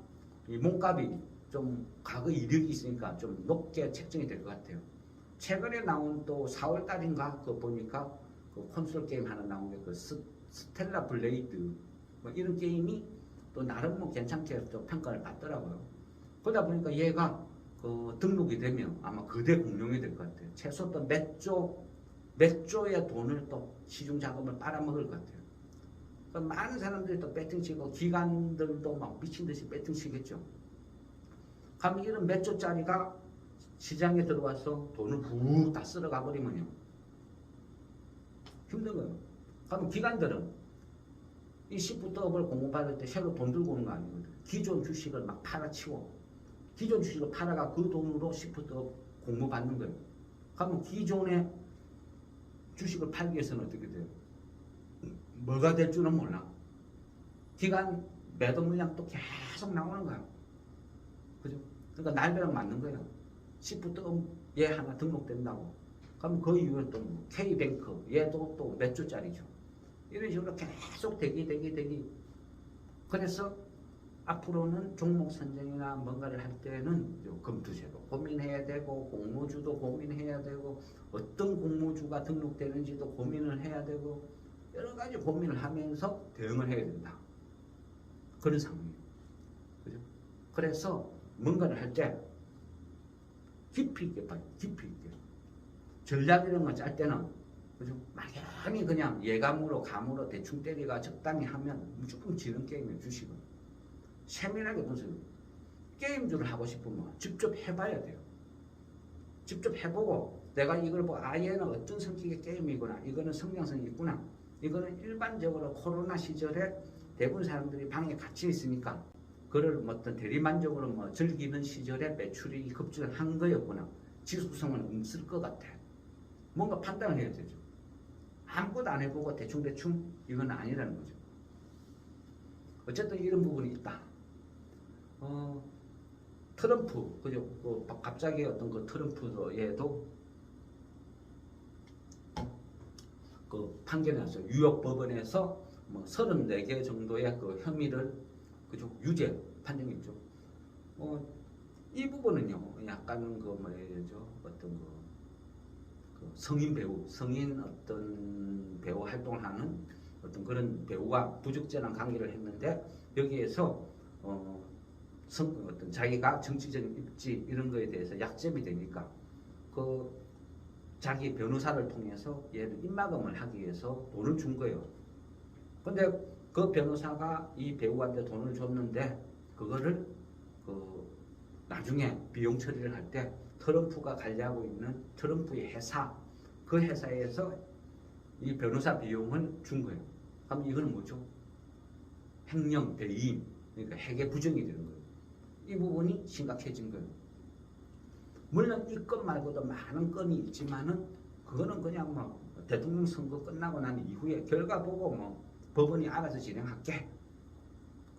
이 몸값이 좀 과거 이력이 있으니까 좀 높게 책정이 될 것 같아요. 최근에 나온 또 4월 달인가 그 보니까 그 콘솔 게임 하나 나온 게 그 스텔라 블레이드 뭐 이런 게임이 또 나름 뭐 괜찮게 또 평가를 받더라고요. 그러다 보니까 얘가 그 등록이 되면 아마 거대 공룡이 될 것 같아요. 최소 또 몇 조의 돈을 또 시중 자금을 빨아먹을 것 같아요. 그러니까 많은 사람들이 또 배팅치고 기관들도 막 미친 듯이 배팅치겠죠. 그럼 이런 몇 조짜리가 시장에 들어와서 돈을 훅 다 쓸어가 버리면요. 힘든 거예요. 그럼 기관들은 이 시프트업을 공모받을 때 새로 돈 들고 오는 거 아니거든. 기존 주식을 막 팔아치워. 기존 주식을 팔아가 그 돈으로 시프트업 공모받는 거예요. 그러면 기존의 주식을 팔기 위해서는 어떻게 돼요? 뭐가 될 줄은 몰라. 기간 매도 물량 또 계속 나오는 거야. 그죠? 그러니까 날벼락 맞는 거예요. 시프트업 얘 하나 등록된다고. 그럼 그 이후에 또 K뱅크 얘도 또 몇 조짜리죠. 이런 식으로 계속 대기. 그래서 앞으로는 종목 선정이나 뭔가를 할 때는 검투제도 고민해야 되고 공모주도 고민해야 되고 어떤 공모주가 등록되는지도 고민을 해야 되고 여러 가지 고민을 하면서 대응을 해야 된다. 그런 상황이에요. 그죠? 그래서 뭔가를 할 때 깊이 있게 봐요. 깊이 있게. 전략 이런 거 짤 때는 그죠? 막연히 그냥 예감으로 감으로 대충 때리가 적당히 하면 무조건 지는 게임이에요. 주식은. 세밀하게 보세요. 게임주를 하고 싶으면 직접 해봐야 돼요. 직접 해보고 내가 이걸 보고 얘는 어떤 성격의 게임이구나. 이거는 성장성이 있구나. 이거는 일반적으로 코로나 시절에 대부분 사람들이 방에 갇혀 있으니까 그걸 어떤 대리만족으로 즐기는 시절에 매출이 급증한 거였구나. 지속성은 없을 것 같아. 뭔가 판단을 해야 되죠. 아무것도 안 해보고 대충 이건 아니라는 거죠. 어쨌든 이런 부분이 있다. 트럼프, 그죠? 갑자기 어떤 그 트럼프도 얘도 그 판결이 났어요. 뉴욕 법원에서 34개 정도의 그 혐의를 그죠? 유죄 판정했죠. 이 부분은요, 약간 그 뭐죠? 어떤 그 성인 배우, 성인 어떤 배우 활동을 하는 어떤 그런 배우와 부적절한 관계를 했는데 여기에서 어떤 자기가 정치적인 입지 이런 거에 대해서 약점이 되니까 그 자기 변호사를 통해서 얘를 입막음을 하기 위해서 돈을 준 거예요. 근데 그 변호사가 이 배우한테 돈을 줬는데 그거를 나중에 비용 처리를 할 때 트럼프가 관리하고 있는 트럼프의 회사 그 회사에서 이 변호사 비용을 준 거예요. 그럼 이거는 뭐죠? 횡령 배임, 그러니까 회계 부정이 되는 거예요. 이 부분이 심각해진 거예요. 물론 이 건 말고도 많은 건이 있지만은 그거는 그냥 대통령 선거 끝나고 난 이후에 결과 보고 법원이 알아서 진행할게.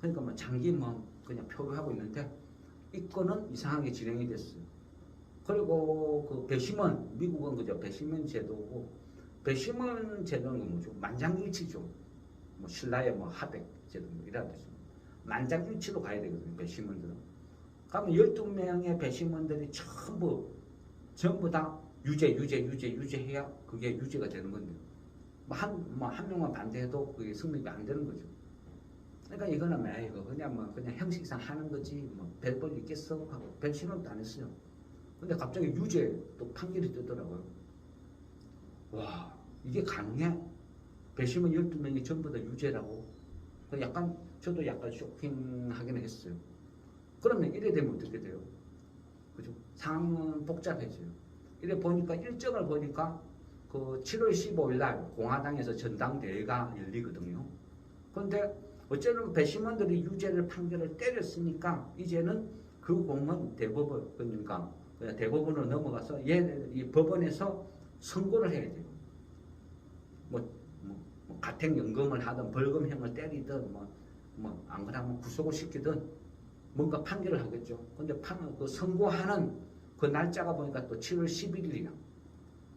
그러니까 장기 그냥 표류하고 있는데 이 건은 이상하게 진행이 됐어요. 그리고 그 배심원, 미국은 그죠? 배심원 제도고 배심원 제도는 뭐죠? 만장일치죠. 신라의 하백 제도 이라듯이 만장일치로 가야 되거든요. 배심원들은. 그러면 12명의 배심원들이 전부 다 유죄해야 그게 유죄가 되는 건데요. 한 명만 반대해도 그게 성립이 안 되는 거죠. 그러니까 이거는 이거 그냥 형식상 하는 거지 별 있겠어 하고 별 신호도 안 했어요. 근데 갑자기 유죄 또 판결이 뜨더라고요. 와, 이게 가능해? 배심원 12명이 전부 다 유죄라고? 저도 약간 쇼킹하긴 했어요. 그러면 이래 되면 어떻게 돼요? 그죠? 상황은 복잡해져요. 이래 보니까 일정을 보니까 그 7월 15일 날 공화당에서 전당대회가 열리거든요. 그런데 어쨌든 배심원들이 유죄를 판결을 때렸으니까 이제는 그 공은 대법원, 그러니까 대법원으로 넘어가서 이 법원에서 선고를 해야 돼요. 가택연금을 하든 벌금형을 때리든 안 그러면 구속을 시키든 뭔가 판결을 하겠죠. 근데 그 선고하는 그 날짜가 보니까 또 7월 11일이야.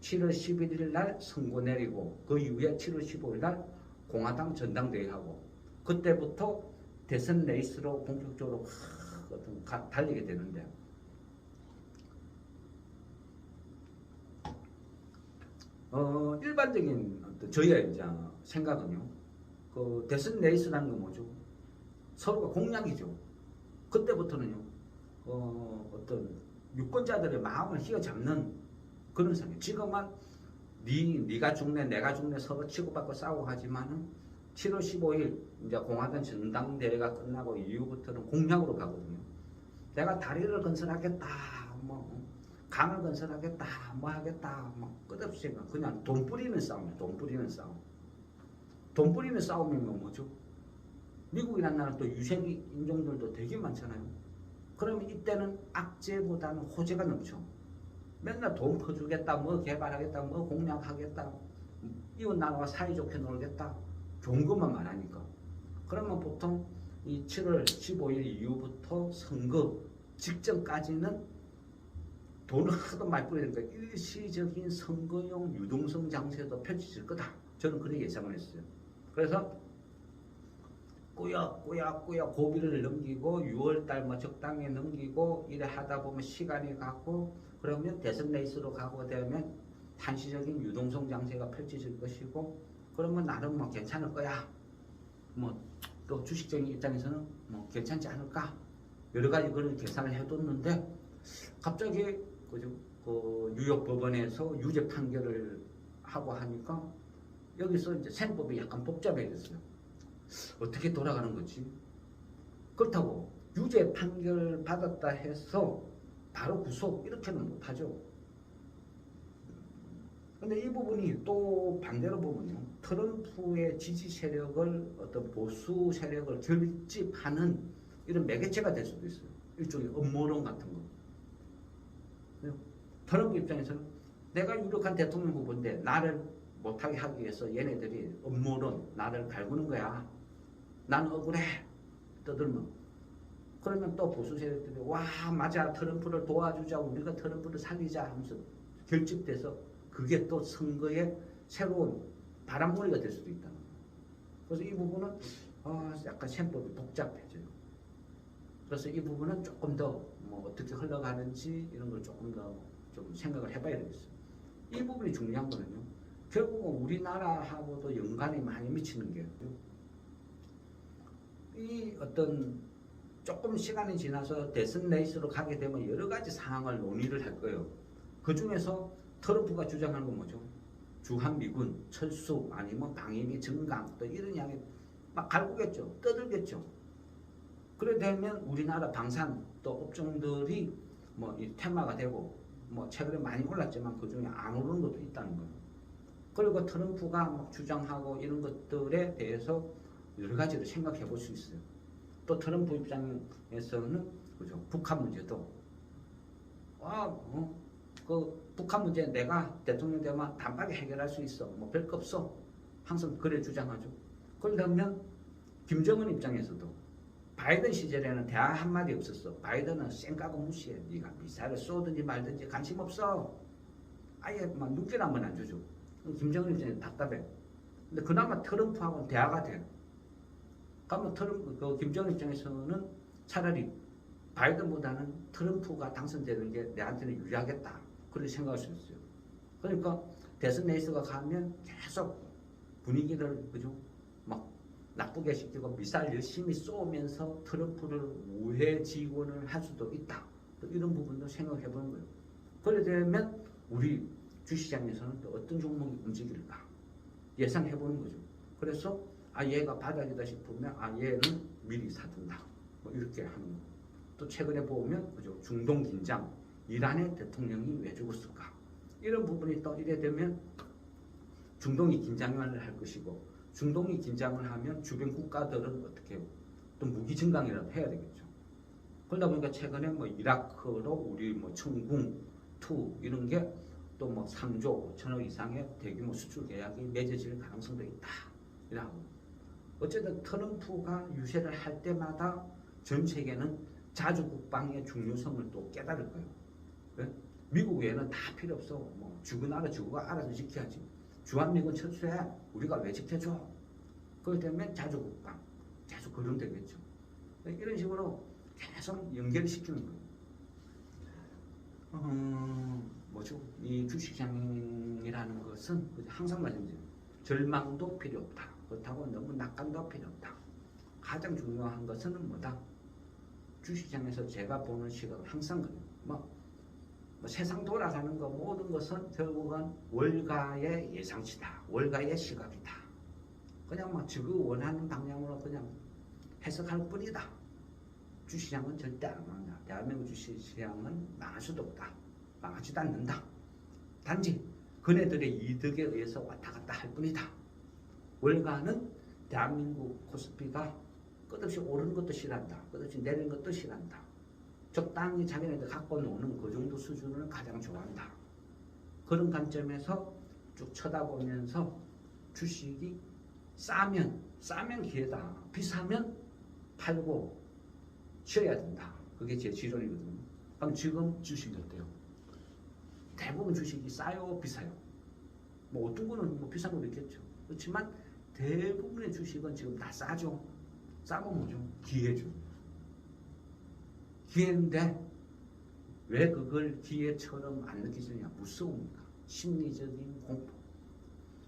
7월 11일 날 선고 내리고 그 이후에 7월 15일 날 공화당 전당대회하고 그때부터 대선 레이스로 본격적으로 달리게 되는데 일반적인 저희의 이제 생각은요. 그 대선 레이스라는 건 뭐죠? 서로가 공약이죠. 그때부터는요. 어떤 유권자들의 마음을 휘어잡는 그런 상황. 지금은 네가 죽네 내가 죽네 서로 치고받고 싸우고 하지만은 7월 15일 이제 공화당 전당대회가 끝나고 이후부터는 공약으로 가거든요. 내가 다리를 건설하겠다, 강을 건설하겠다, 하겠다, 끝없이 그냥 돈 뿌리는 싸움이야. 돈 뿌리는 싸움. 돈 뿌리는 싸움이면 뭐죠? 미국이라는 나라는 또 유색 인종들도 되게 많잖아요. 그러면 이때는 악재보다는 호재가 넘쳐. 맨날 돈 퍼주겠다, 개발하겠다, 공략하겠다, 이웃 나라와 사이좋게 놀겠다. 좋은 것만 말하니까. 그러면 보통 이 7월 15일 이후부터 선거 직전까지는 돈을 하도 많이 뿌려야 되니까 일시적인 선거용 유동성 장세도 펼쳐질 거다. 저는 그렇게 예상을 했어요. 그래서 꾸역꾸역 고비를 넘기고 6월달 뭐 적당히 넘기고 이래 하다 보면 시간이 가고 그러면 대선 레이스로 가고 되면 한시적인 유동성 장세가 펼쳐질 것이고 그러면 나름 뭐 괜찮을 거야. 뭐 또 주식적인 입장에서는 뭐 괜찮지 않을까. 여러 가지 그런 계산을 해뒀는데 갑자기 그 뉴욕 법원에서 유죄 판결을 하고 하니까 여기서 이제 셈법이 약간 복잡해졌어요. 어떻게 돌아가는 거지? 그렇다고 유죄 판결 받았다 해서 바로 구속 이렇게는 못하죠. 근데 이 부분이 또 반대로 보면요. 트럼프의 지지 세력을 어떤 보수 세력을 결집하는 이런 매개체가 될 수도 있어요. 일종의 음모론 같은 거. 트럼프 입장에서는 내가 유력한 대통령 후보인데 나를 못하게 하기 위해서 얘네들이 음모론 나를 갈구는 거야. 난 억울해. 떠들면. 그러면 또 보수 세력들이 와 맞아 트럼프를 도와주자 우리가 트럼프를 살리자 하면서 결집돼서 그게 또 선거의 새로운 바람몰이가 될 수도 있다는 거예요. 그래서 이 부분은 약간 셈법이 복잡해져요. 그래서 이 부분은 조금 더 뭐 어떻게 흘러가는지 이런 걸 조금 더 좀 생각을 해봐야 되겠어요. 이 부분이 중요한 거는요. 결국은 우리나라하고도 연관이 많이 미치는 게 이 어떤 조금 시간이 지나서 대선 레이스로 가게 되면 여러 가지 상황을 논의를 할 거예요. 그 중에서 트럼프가 주장하는 건 뭐죠? 주한미군 철수 아니면 방위비 증강 또 이런 이야기 막 갈구겠죠. 떠들겠죠. 그래 되면 우리나라 방산 또 업종들이 뭐 이 테마가 되고 뭐 최근에 많이 올랐지만 그 중에 안 오르는 것도 있다는 거예요. 그리고 트럼프가 막 주장하고 이런 것들에 대해서 여러 가지를 생각해 볼 수 있어요. 또 트럼프 입장에서는 그죠? 북한 문제도 그 북한 문제 내가 대통령 되면 단박에 해결할 수 있어. 뭐 별거 없어. 항상 그래 주장하죠. 그러면 김정은 입장에서도 바이든 시절에는 대화 한마디 없었어. 바이든은 쌩까고 무시해. 네가 미사일을 쏘든지 말든지 관심 없어. 아예 막 눈길 한번 안 주죠. 김정은 입장에서 답답해. 근데 그나마 트럼프하고는 대화가 돼. 그러면 그 김정은 입장에서는 차라리 바이든보다는 트럼프가 당선되는 게 내한테는 유리하겠다. 그렇게 생각할 수 있어요. 그러니까 대선 레이스가 가면 계속 분위기를 그죠? 막 나쁘게 시키고 미사일 열심히 쏘면서 트럼프를 우회 지원을 할 수도 있다. 또 이런 부분도 생각해 보는 거예요. 그래 되면 우리 주시장에서는 또 어떤 종목이 움직일까 예상해 보는 거죠. 그래서 얘가 바닥이다 싶으면 얘는 미리 사둔다. 뭐 이렇게 하는 거. 또 최근에 보면 그죠? 중동 긴장, 이란의 대통령이 왜 죽었을까? 이런 부분이 또 이래 되면 중동이 긴장을 할 것이고 중동이 긴장을 하면 주변 국가들은 어떻게 해요? 또 무기 증강이라도 해야 되겠죠. 그러다 보니까 최근에 뭐 이라크로 우리 뭐 청궁, 투 이런 게 또 뭐 3조 5천억 이상의 대규모 수출 계약이 맺어질 가능성도 있다. 이라고. 어쨌든 트럼프가 유세를 할 때마다 전 세계는 자주 국방의 중요성을 또 깨달을 거예요. 네? 미국 외에는 다 필요 없어. 뭐 죽은 죽어가 알아서 지켜야지. 주한미군 철수해. 우리가 왜 지켜줘? 그렇기 때문에 자주 국방, 계속 거론되겠죠. 이런 식으로 계속 연결시키는 거예요. 뭐죠? 이 주식시장이라는 것은 항상 말씀드려요. 절망도 필요 없다. 그렇다고 너무 낙관도 필요 없다. 가장 중요한 것은 뭐다? 주식시장에서 제가 보는 시각은 항상 그래요. 뭐 세상 돌아가는 거 모든 것은 결국은 월가의 예상치다. 월가의 시각이다. 그냥 막 지구 원하는 방향으로 그냥 해석할 뿐이다. 주시장은 절대 안 망한다. 대한민국 주시장은 망할 수도 없다. 망하지도 않는다. 단지 그네들의 이득에 의해서 왔다 갔다 할 뿐이다. 월가는 대한민국 코스피가 끝없이 오르는 것도 싫어한다. 끝없이 내리는 것도 싫어한다. 적당히 자기네들 갖고 노는 그 정도 수준을 가장 좋아한다. 그런 관점에서 쭉 쳐다보면서 주식이 싸면 기회다. 비싸면 팔고 쉬어야 된다. 그게 제 지론이거든요. 그럼 지금 주식이 어때요? 대부분 주식이 싸요, 비싸요? 뭐 어떤 거는 뭐 비싼 것도 있겠죠. 그렇지만 대부분의 주식은 지금 다 싸죠. 싸면 뭐죠? 기회죠. 기회인데 왜 그걸 기회처럼 안 느끼느냐? 무서우니까. 심리적인 공포.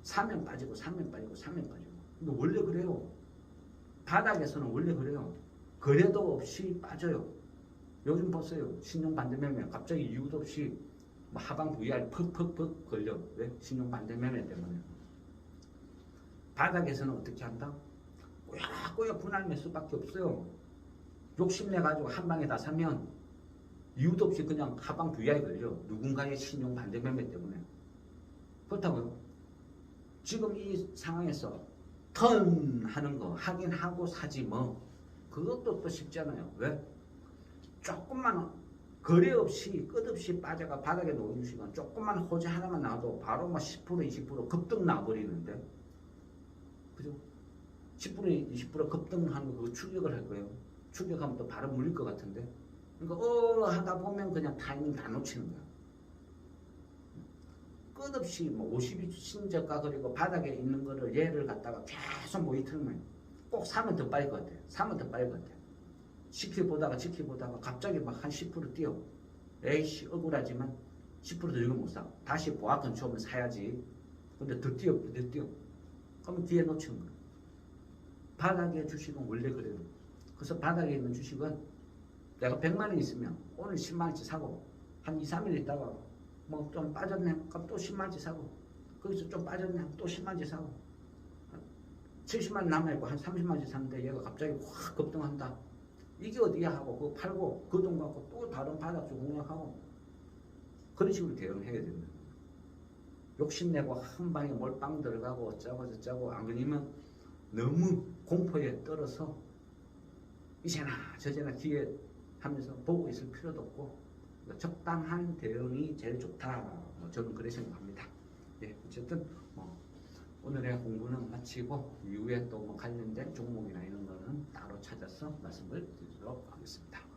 사면 빠지고 사면 빠지고 사면 빠지고. 근데 원래 그래요. 바닥에서는 원래 그래요. 거래도 없이 빠져요. 요즘 보세요. 신용 반대 매매 갑자기 이유도 없이 뭐 하방 VR 퍽퍽퍽 걸려. 왜? 신용 반대 매매 때문에. 바닥에서는 어떻게 한다? 꼬야꼬야 분할 매수밖에 없어요. 욕심내가지고 한 방에 다 사면 이유도 없이 그냥 하방 VR 걸려. 누군가의 신용 반대 매매 때문에. 그렇다고요. 지금 이 상황에서 턴 하는 거 하긴 하고 사지 뭐. 그것도 또 쉽잖아요. 왜? 조금만 거래 없이 끝없이 빠져가 바닥에 놓인 시간 조금만 호재 하나만 나와도 바로 막 10% 20% 급등 나버리는데. 그죠? 10% 20% 급등하는 거 추격을 할 거예요. 추격하면 또 바로 물릴 것 같은데. 그러니까 하다 보면 그냥 타이밍 다 놓치는 거야. 끝없이 뭐 50이 신저가 그리고 바닥에 있는 거를 얘를 갖다가 계속 모니터링만 꼭 사면 더 빠질 것 같아. 사면 더 빠질 것 같아. 지켜보다가 갑자기 막 한 10% 뛰어. 에이씨 억울하지만 10%더 이거 못 사. 다시 보합 근처 오면 사야지. 근데 더 뛰어. 그러면 기회 놓치는 거야. 바닥에 주식은 원래 그래요. 그래서 바닥에 있는 주식은 내가 100만 원 있으면 오늘 10만 원치 사고 한 2, 3일 있다가 뭐 좀 빠졌네. 그럼 또 10만 원치 사고 거기서 좀 빠졌네. 또 10만 원치 사고 70만 원 남아있고 한 30만 원치 샀는데 얘가 갑자기 확 급등한다. 이게 어디야 하고 그거 팔고 그 돈 갖고 또 다른 바닥주 공략하고 그런 식으로 대응을 해야 된다. 욕심내고 한 방에 몰빵 들어가고 어쩌고 저쩌고 안 그러면 너무 공포에 떨어서 이제나 저제나 기회 하면서 보고 있을 필요도 없고 적당한 대응이 제일 좋다. 저는 그렇게 생각합니다. 예, 어쨌든 오늘의 공부는 마치고 이후에 또 관련된 종목이나 이런 거는 따로 찾아서 말씀을 드리도록 하겠습니다.